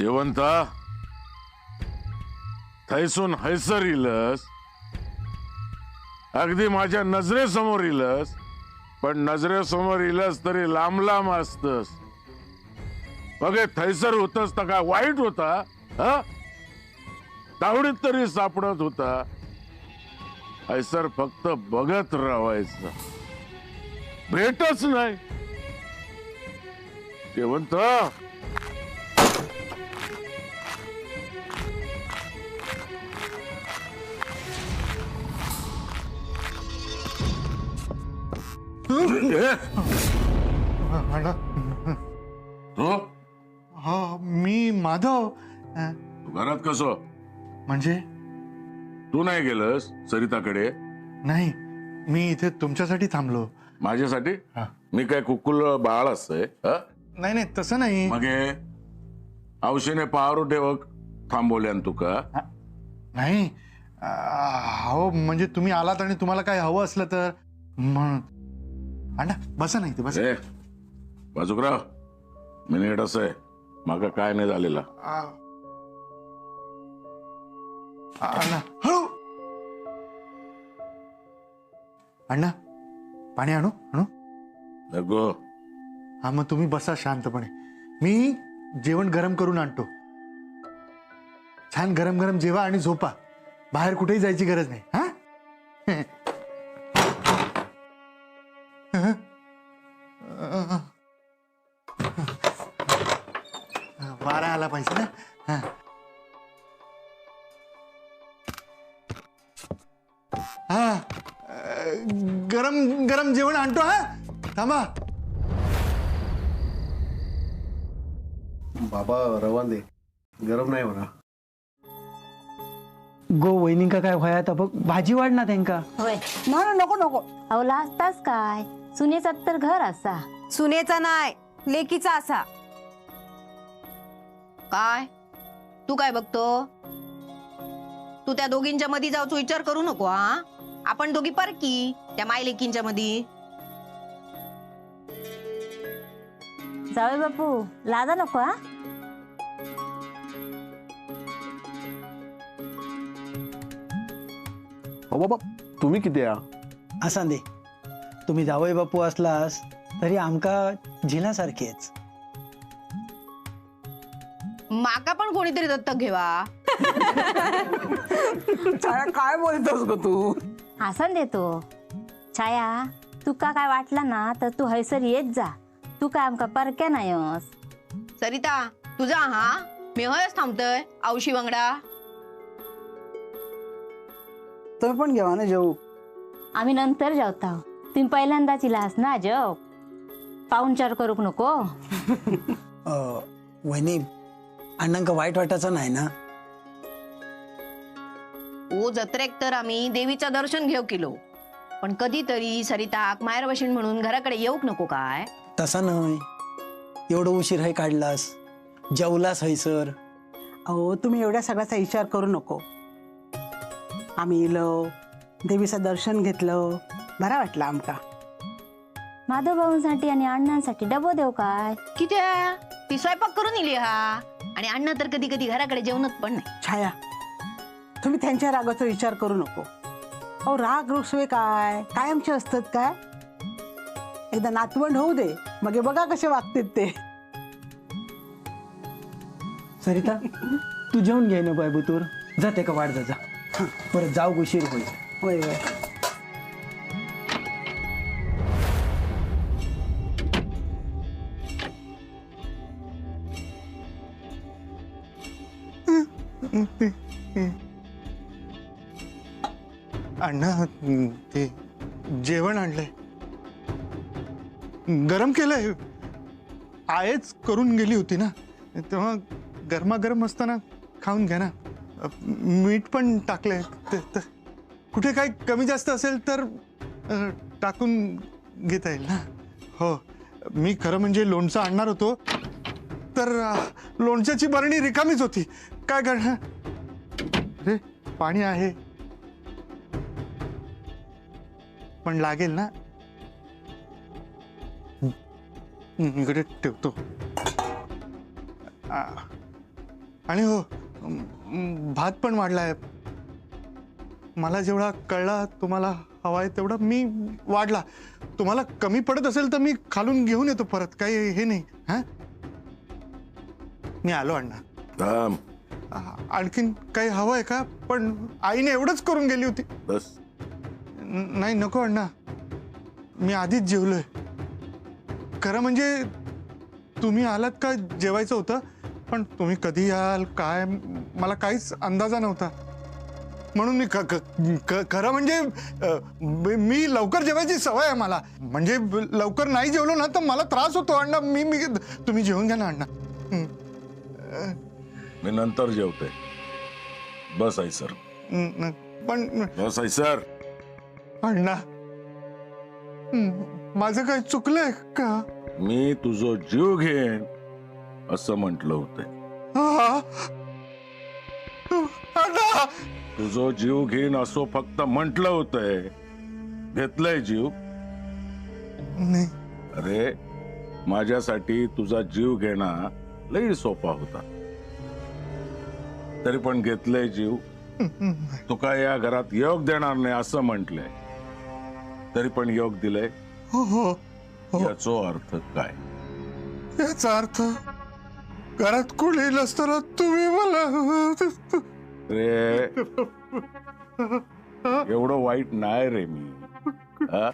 शेवंता थैसून हैसर इलस, अगदी माझ्या नजरेसमोर इलस, पण नजरेसमोर इलस तरी लांब लांब असतस. बघे थैसर होतस तर काय वाईट होता? हा, तावडीत तरी सापडत होता. हैसर फक्त बघत राहायचं, भेटच नाही. शेवंत तो हो, मी माधव. घरात कसं? म्हणजे तू नाही गेलस सरिताकडे? नाही, मी इथे तुमच्यासाठी थांबलो. माझ्यासाठी? हा. मी काय कुकुल बाळ असतंय? नाही नाही, तसं नाही. मग औषधे पारू ठेवक थांबवल्यान तुका? नाही, हो म्हणजे तुम्ही आलात आणि तुम्हाला काय हवं असलं तर अण्णा बसा. नाही ते बसा. बाजूकराव, मिनिट असं आहे, मागा काय नाही झालेला. अण्णा हळू. अण्णा पाणी आणू आणू? नको. हा, मग तुम्ही बसा शांतपणे. मी जेवण गरम करून आणतो. छान गरम गरम जेवा आणि झोपा. बाहेर कुठेही जायची गरज नाही. हा वारा आला पाहिजे ना. हा. हा, गरम गरम जेवण आणतो. हा, थांबा. बाबा रवा दे, गरम नाही म्हणा. गो वहिनींका काय व्हाया तर बघ, भाजी वाढ ना त्यांका. होय, नाही नको नको. अहो लाजतास काय? सुनेचा तर घर असा. सुनेचा नाही, लेकीचा असा. काय तू काय बघतो? तू त्या दोघींच्या मध्ये जाऊच विचार करू नको. हा, आपण दोघी परकी त्या मायलेकींच्या मध्ये. जावे बापू, लाजा नको. हा, हो बाबा, तुम्ही किती या? असा दे, तुम्ही जावई बापू असलास तरी आमका झिलासारखेच. माका पण कोणीतरी दत्तक घेवा. काय बोलतोस ग तू? आसन देतो. छाया, तुका काय वाटला ना तर तू हैसर येत जा. तू काय आमका परक्या नाहीस. सरिता तुझा हा, मी हयच थांबतोय औशी वंगडा. तुम्ही पण घेवा ना जेवू. आम्ही नंतर जेवता. तुम्ही पहिल्यांदाच इलास ना जेव. पाहुणचार करूक नको. वहिनी, अण्णांका वाईट वाटायचं नाही ना? ओ जत्रेक तर आम्ही देवीचं दर्शन घेऊ केलो, पण कधीतरी सरिताक माहेर बशीन म्हणून घराकडे येऊक नको काय? तसा नाही, एवढं उशीर है काढलास, जेवलास हैसर. अहो, तुम्ही एवढ्या सगळ्याचा विचार करू नको. आम्ही इलो, देवीचं दर्शन घेतलं, बरा वाटला आमका. माधव भाऊंसाठी आणि अण्णांसाठी डबो देऊ काय? कित्या ती स्वयंपाक करून इली हा, आणि अण्णा तर कधी कधी घराकडे जेवणच पण नाही. छाया, तुम्ही त्यांच्या रागाचा विचार करू नको. अहो, राग रुसवे काय कायमचे असतात काय? एकदा नातवंड होऊ दे, मग हे बघा कसे वागतात ते. सरिता, तू जेवण घे ना बायबुतूर. जाते का वाढ जा, परत जाऊ उशीर होईल. होय होय. अण्णा, ते जेवण आणलंय, गरम केलंय. आयच करून गेली होती ना, तेव्हा गरमागरम असताना खाऊन घ्या ना. मीठ पण टाकलंय. कुठे काही कमी जास्त असेल तर टाकून घेता येईल ना. हो, मी खरं म्हणजे लोणचं आणणार होतो, तर लोणच्याची बरणी रिकामीच होती. काय करणार? अरे, पाणी आहे पण लागेल ना. इकडे ठेवतो. आणि हो, भात पण वाढलाय. मला जेवढा कळला तुम्हाला हवाय तेवढा मी वाढला. तुम्हाला कमी पडत असेल तर मी खालून घेऊन येतो परत, काही हे नाही. हा, मी आलो अण्णा. थांब. आणखीन काही हवंय का? पण आईने एवढंच करून गेली होती. बस. नाही नको अण्णा, मी आधीच जेवलोय. खरं म्हणजे तुम्ही आलात का जेवायचं होतं, पण तुम्ही कधी याल काय मला काहीच अंदाजा नव्हता. म्हणून मी खरं म्हणजे मी लवकर जेवायची सवय आहे मला. म्हणजे लवकर नाही जेवलो ना तर मला त्रास होतो अण्णा. मी तुम्ही जेवून घ्या ना अण्णा. मी नंतर जेवते. बस आई सर. पण बस आई सर. अण्णा, माझं काय चुकलंय का? मी तुझं जीव घेन असं म्हटलं होतं. अण्णा, तुझं जीव घेईन असं फक्त म्हटलं होतंय. घेतलंय जीव? नाही. अरे माझ्यासाठी तुझा जीव घेणं लई सोपा होता. तरी पण घेतलंय जीव. तुका या घरात योग देणार नाही असं म्हटलंय, तरी पण योग दिलंय. हो हो, याचा अर्थ काय? याचा अर्थ घरात कोणी नसताना तुम्ही मला. रे एवढं वाईट नाही रे मी. हा?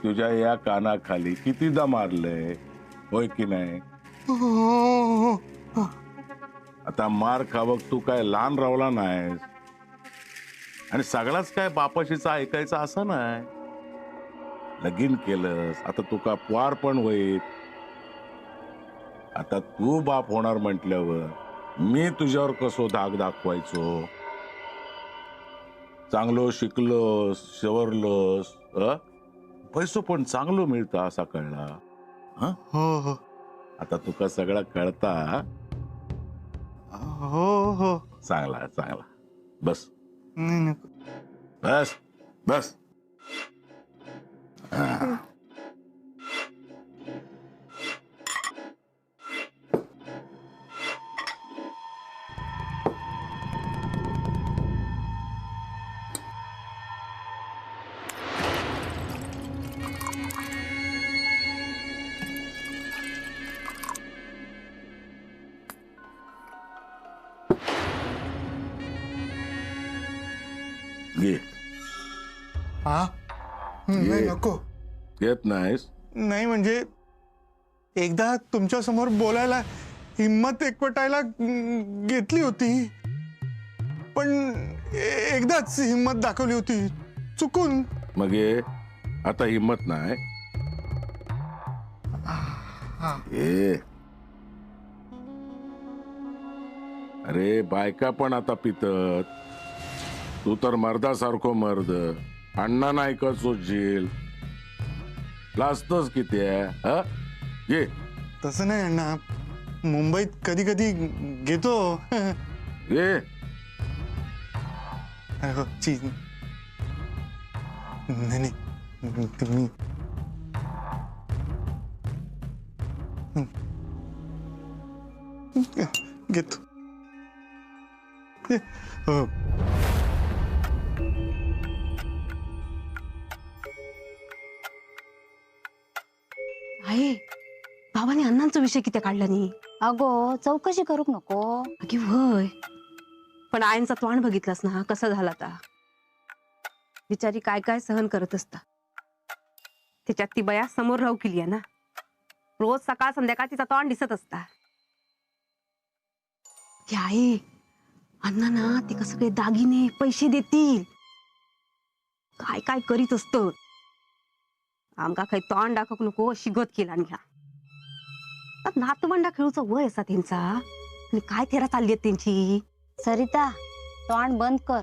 तुझ्या या कानाखाली कितीदा मारलंय, होय की नाही? आता मार खावक तू काय लहान रावला नाहीस. आणि सगळाच काय बापाशीचा ऐकायचा असं नाही. लगीन केलंस, आता तुका पोर पण होईल. आता तू बाप होणार म्हटल्यावर मी तुझ्यावर कसो धाक दाखवायचो? चांगलो शिकलोस, सवरलोस, पैसो पण चांगलो मिळता असा कळला. हो हो आता तुका सगळं कळता. हो हो. चांगला चांगला. बस नाही नको. बस बस. घे. हा, नाही ये. नको. घेत नाहीस? नाही म्हणजे एकदा तुमच्या समोर बोलायला हिम्मत एकवटायला घेतली होती, पण एकदाच हिम्मत दाखवली होती चुकून. मग ये. आता हिम्मत नाही. ए अरे बायका पण आता पितत. तू तर मर्दासारखो मर्द. अण्णा नाही का सोचशील? लाजतोस किती आहे? ये. तसं नाही अण्णा, मुंबईत कधी कधी घेतो. ये. अहो, चीज नाही नाही, तुम्ही घेतो. हो. आहे बाबाने अण्णांचा विषय किती काढला नाही. अगो चौकशी करूक नको? अगे वय, पण आयांचा तोंड बघितलास ना कसा झाला आता. बिचारी काय काय सहन करत असता. त्याच्यात ती बया समोर राहू केली आहे ना. रोज सकाळ संध्याकाळ तिचा तोंड दिसत असता. ती आहे अण्णा ना ती कसं काही दागिने पैसे देतील, काय काय करीत असत. आमका काही तोंड दाखवू नको अशी गत केला ह्या. नातवंडा खेळूचा वय असा त्यांचा, आणि काय तेरा चालली आहेत त्यांची. सरिता, तोंड बंद कर.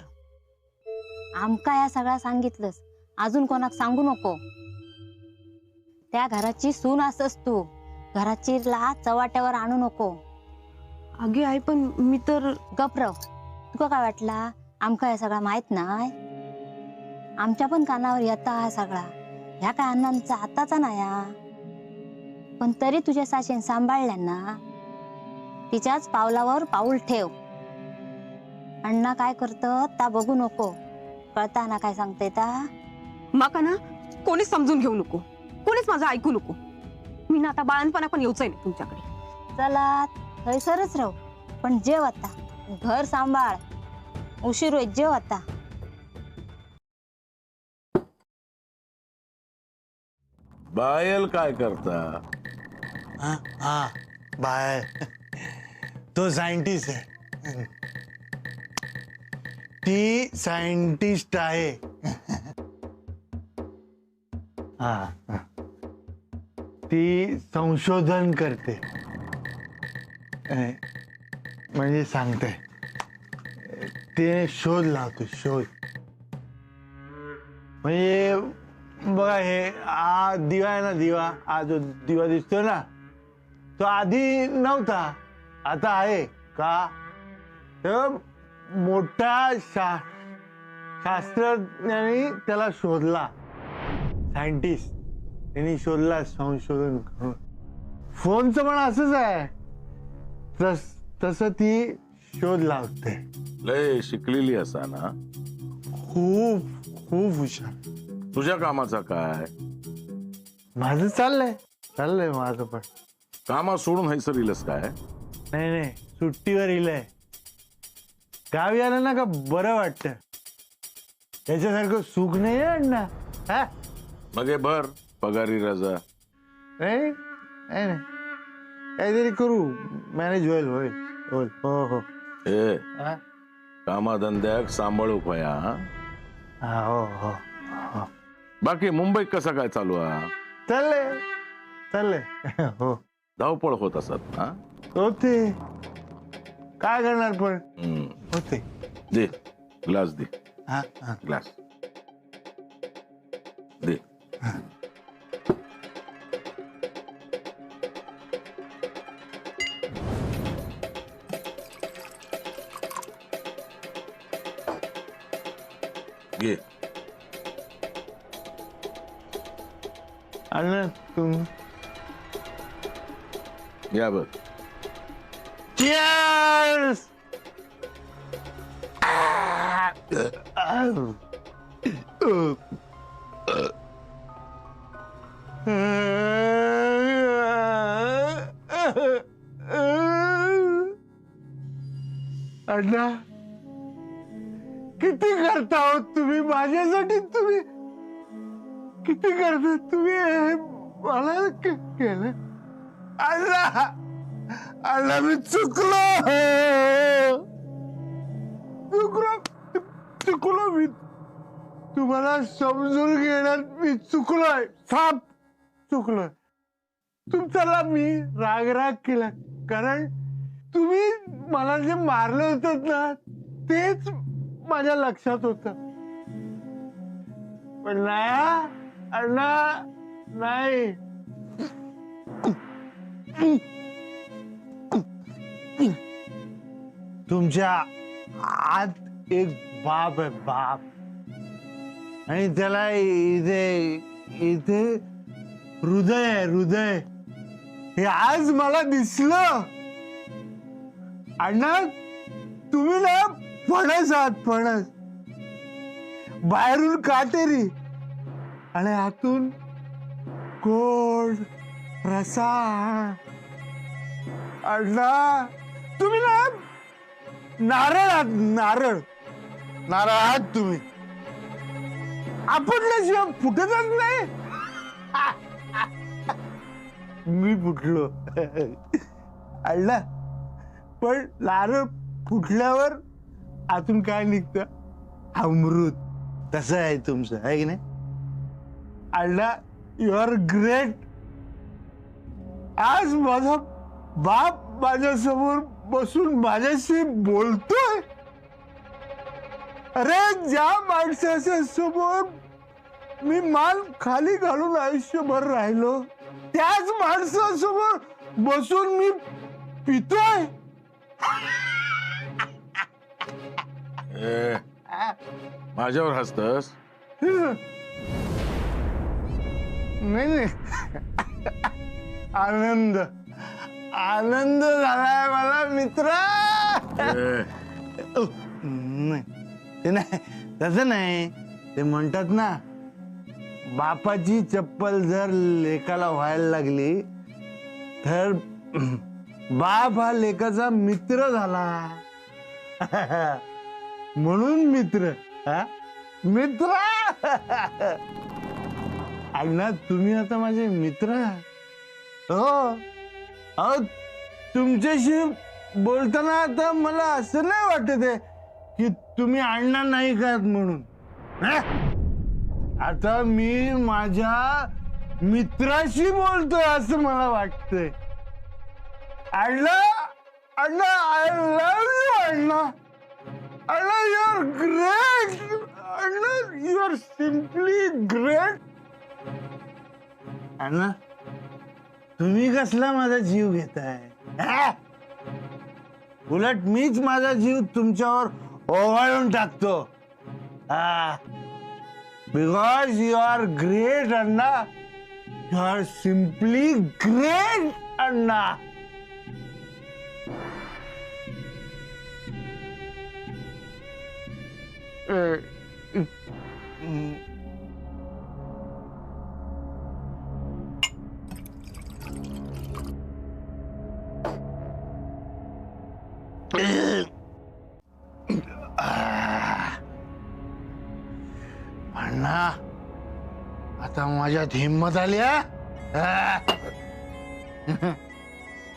आमका या सगळा सांगितलंस, अजून कोणाक सांगू नको. त्या घराची सून असस तू. घराची लाच चवाट्यावर आणू नको. अगे आई पण मी तर. गपरव. तुका काय वाटला आमका या सगळा माहित नाही? आमच्या पण कानावर येता हा सगळा. ह्या काय अण्णांचा आताचा नाया, पण तरी तुझ्या सासून सांभाळल्या ना. तिच्याच पावलावर पाऊल ठेव. अण्णा काय करतं ता बघू नको. कळता ना काय सांगते ता? माका ना कोणीच समजून घेऊ नको, कोणीच माझं ऐकू नको. मी ना आता बाळणपणा पण येऊच नाही तुमच्याकडे. चला थैसरच राहू, पण जेव आता. घर सांभाळ, उशीर होईल. जेव आता. बायल काय करता? हा बाय, तो सायंटिस्ट आहे. ती सायंटिस्ट आहे. हा, ती संशोधन करते. म्हणजे सांगते, ते शोध लावतो, शोध. म्हणजे बघा, हे हा दिवा आहे ना, दिवा, हा जो दिवा दिसतो ना, तो आधी नव्हता, आता आहे का? तर मोठा शास्त्रज्ञांनी त्याला शोधला. सायंटिस्ट त्यांनी शोधला, संशोधन करून. फोनचं पण असंच आहे, तसं ती शोध लावते. लय शिकलेली असा ना? खूप खूप हुशार. तुझ्या कामाचा काय? माझं चाललंय माझं पण. कामा सोडून हैसर इलस काय? नाही, सुट्टीवर इलंय. गावी आलं ना का बरं वाटतं. त्याच्यासारखं सुख नाही आहे अण्णा. हा, मग हे भर पगारी रजा. नाही, काहीतरी करू, मॅनेज होईल. हो. ए हा? कामाधंद्याक सांभाळू पया. हा, हो. बाकी मुंबईत कसा काय चालू आहे? चाललंय. हो, धावपळ होत असत ना? होते. काय करणार पण होते. दे ग्लास, दे हा. ग्लास दे. घे. अण्णा तुम्ही या बघ. Cheers! अण्णा, किती करता हो तुम्ही माझ्यासाठी? तुम्ही किती करता तुम्ही? हे मला केलं अण्णा, मी चुकलो मी. तुम्हाला समजून घेण्यात मी चुकलोय, साप चुकलोय. तुमच्याला मी राग केला, कारण तुम्ही मला जे मारलं होतं ना, तेच माझ्या लक्षात होत. पण नाही अण्णा, नाही. तुमच्या आत एक बाप आहे, बाप. आणि त्याला इथे हृदय आहे, हृदय. हे आज मला दिसलं. अण्णा, तुम्ही ना फणस आहात, फणस. बाहेरून काटेरी आणि आतून गोड रसाळ. अण्णा, तुम्ही ना नारळ आहात, नारळ आहात तुम्ही. आपटल्याशिवाय फुटतच नाही. मी फुटलो अण्णा, पण नारळ फुटल्यावर आतून काय निघतं? अमृत. तसं आहे तुमचं, आहे की नाही अण्णा? You are great. आज माझा बाप माझ्यासमोर बसून माझ्याशी बोलतोय. अरे, ज्या माणसाच्या समोर मी मान खाली घालून आयुष्यभर राहिलो, त्याच माणसासमोर बसून मी पितोय. माझ्यावर हसतस? नाही, आनंद आनंद झालाय मला मित्रा. ए, नाही ते नाही, तसं नाही. ते म्हणतात ना, बापाची चप्पल जर लेकाला व्हायला लागली तर बाप हा लेकाचा मित्र झाला. म्हणून मित्र. हा मित्र. अण्णा तुम्ही आता माझे मित्र आहात. हो. अहो तुमच्याशी बोलताना आता मला असं नाही वाटत आहे की तुम्ही अण्णा नाही का म्हणून. हा? आता मी माझ्या मित्राशी बोलतोय असं मला वाटतंय. Anna Anna I love you Anna. Anna you are great. Anna you are simply great. Anna तुम्ही कसला माझा जीव घेताय. हा? उलट मीच माझा जीव तुमच्यावर ओवाळून टाकतो. हा, because you are great Anna. You are simply great Anna. Anna आता माझ्यात हिंमत आली. हा?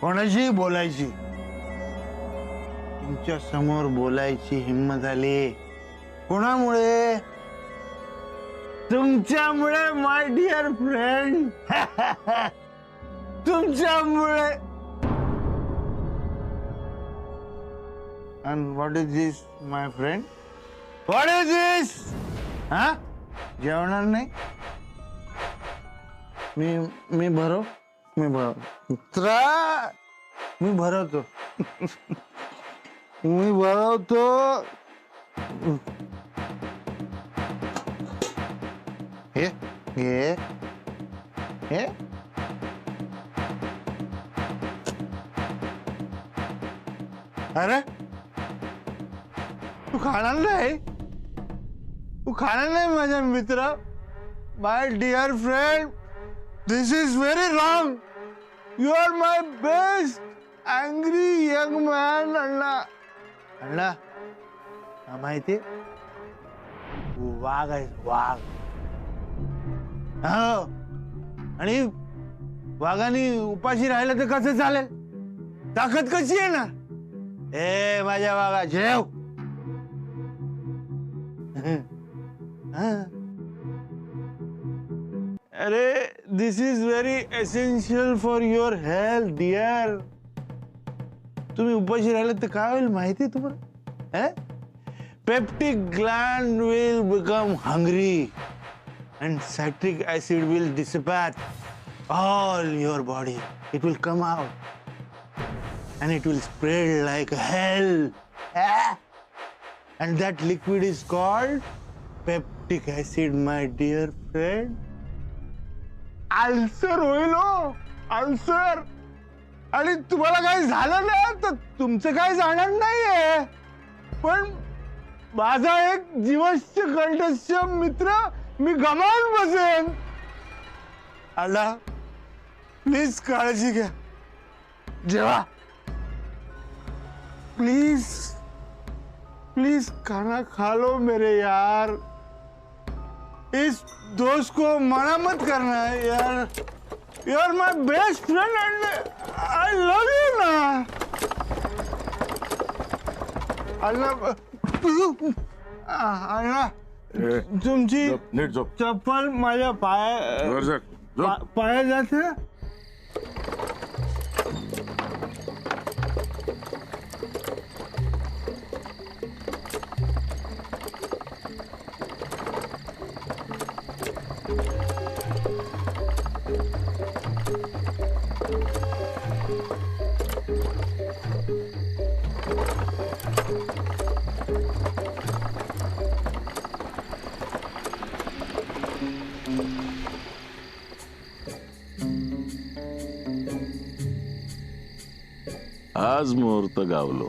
कोणाशी बोलायची, तुमच्या समोर बोलायची हिंमत आली. कोणामुळे? तुमच्यामुळे माय डिअर फ्रेंड. तुमच्यामुळे. And what is this, my friend? What is this? हा? जेवणार नाही? मी भरव. मित्रा मी भरवतो. मी भरवतो. हे हे हे अरे तू खाणार नाही. तू खाणार नाही माझ्या मित्र. My dear friend, this is very wrong. You are my best angry young man. Anna Anna माहिती तू वाघ आहेस. वाघ. हो. आणि वाघाने उपाशी राहिलं तर कसं चालेल. ताकद कशी येणार. ए माझ्या वाघा जेव. अरे this is very essential for your health dear. तुम्ही उपाशी राहिले तर काय होईल माहिती तुम्हाला. Peptic gland will become hungry and citric acid will dissipate all your body. It will come out and it will spread like hell. And that liquid is called peptic acid, my dear friend. Ulcer होईल हो. Ulcer. आणि तुम्हाला काही झालं ना तर तुमचं काही जाणार नाहीये. पण माझा एक जीवस्य कंठस्थ मित्र मी गमावून बसेन. अण्णा प्लीज काळजी घ्या. जेवा प्लीज. प्लीज खाना खा लो मेरे यार. इस दोस्त को मना मत करना यार. You are my best friend and I love you ना. अण्णा अण्णा ए, तुमची झोप, नीट झोप. चप्पल माझ्या वर जा, झोप. पाया जाते. आज मुहूर्त गावलो